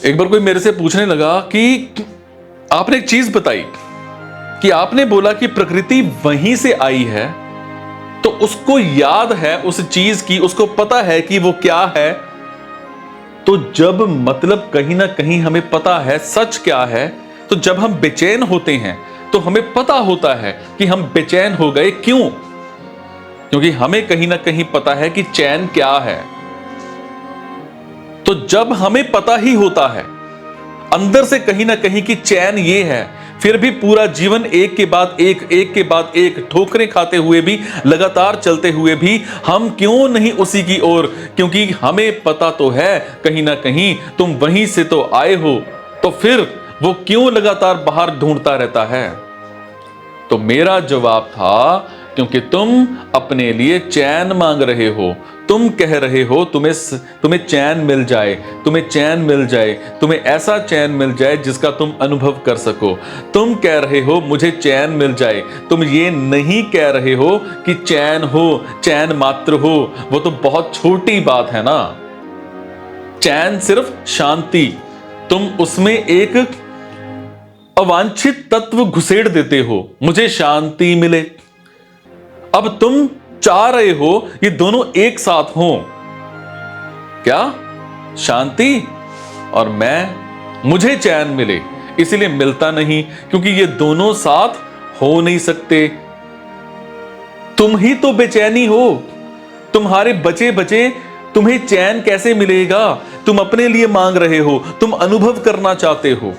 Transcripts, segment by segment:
एक बार कोई मेरे से पूछने लगा कि आपने एक चीज बताई कि आपने बोला कि प्रकृति वहीं से आई है, तो उसको याद है उस चीज की, उसको पता है कि वो क्या है। तो जब मतलब कहीं ना कहीं हमें पता है सच क्या है, तो जब हम बेचैन होते हैं तो हमें पता होता है कि हम बेचैन हो गए क्यों? क्योंकि हमें कहीं ना कहीं पता है कि चैन क्या है। तो जब हमें पता ही होता है अंदर से कहीं ना कहीं कि चैन ये है, फिर भी पूरा जीवन एक के बाद एक ठोकरें खाते हुए भी, लगातार चलते हुए भी हम क्यों नहीं उसी की ओर? क्योंकि हमें पता तो है कहीं ना कहीं तुम वहीं से तो आए हो, तो फिर वो क्यों लगातार बाहर ढूंढता रहता है? तो मेरा जवाब था, क्योंकि तुम अपने लिए चैन मांग रहे हो। तुम कह रहे हो तुम्हें चैन मिल जाए, तुम्हें चैन मिल जाए, तुम्हें ऐसा चैन मिल जाए जिसका तुम अनुभव कर सको। तुम कह रहे हो मुझे चैन मिल जाए, तुम ये नहीं कह रहे हो कि चैन हो, चैन मात्र हो। वो तो बहुत छोटी बात है ना। चैन सिर्फ शांति, तुम उसमें एक अवांछित तत्व घुसेड़ देते हो, मुझे शांति मिले। अब तुम चाह रहे हो ये दोनों एक साथ हों, क्या? शांति और मुझे चैन मिले, इसीलिए मिलता नहीं, क्योंकि ये दोनों साथ हो नहीं सकते। तुम ही तो बेचैनी हो, तुम्हारे बचे बचे तुम्हें चैन कैसे मिलेगा? तुम अपने लिए मांग रहे हो, तुम अनुभव करना चाहते हो।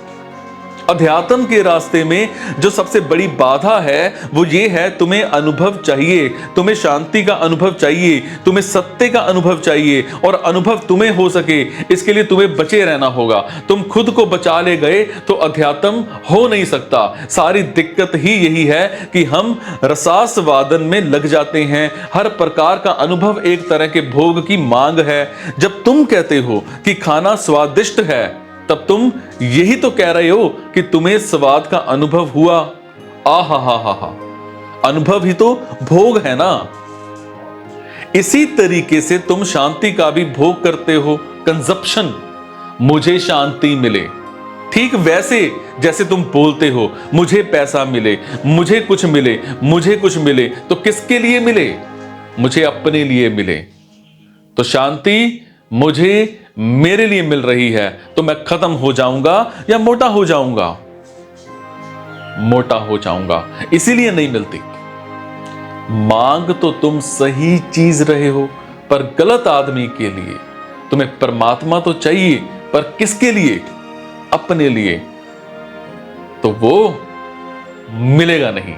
अध्यात्म के रास्ते में जो सबसे बड़ी बाधा है वो ये है, तुम्हें अनुभव चाहिए, तुम्हें शांति का अनुभव चाहिए, तुम्हें सत्य का अनुभव चाहिए, और अनुभव तुम्हें हो सके इसके लिए तुम्हें बचे रहना होगा। तुम खुद को बचा ले गए तो अध्यात्म हो नहीं सकता। सारी दिक्कत ही यही है कि हम रसास्वादन में लग जाते हैं। हर प्रकार का अनुभव एक तरह के भोग की मांग है। जब तुम कहते हो कि खाना स्वादिष्ट है, तब तुम यही तो कह रहे हो कि तुम्हें स्वाद का अनुभव हुआ। आहा हा हा हा, अनुभव ही तो भोग है ना। इसी तरीके से तुम शांति का भी भोग करते हो, कंजप्शन। मुझे शांति मिले, ठीक वैसे जैसे तुम बोलते हो मुझे पैसा मिले, मुझे कुछ मिले, मुझे कुछ मिले, तो किसके लिए मिले? मुझे अपने लिए मिले। तो शांति मुझे मेरे लिए मिल रही है, तो मैं खत्म हो जाऊंगा या मोटा हो जाऊंगा? मोटा हो जाऊंगा, इसीलिए नहीं मिलती। मांग तो तुम सही चीज रहे हो, पर गलत आदमी के लिए। तुम्हें परमात्मा तो चाहिए, पर किसके लिए? अपने लिए। तो वो मिलेगा नहीं।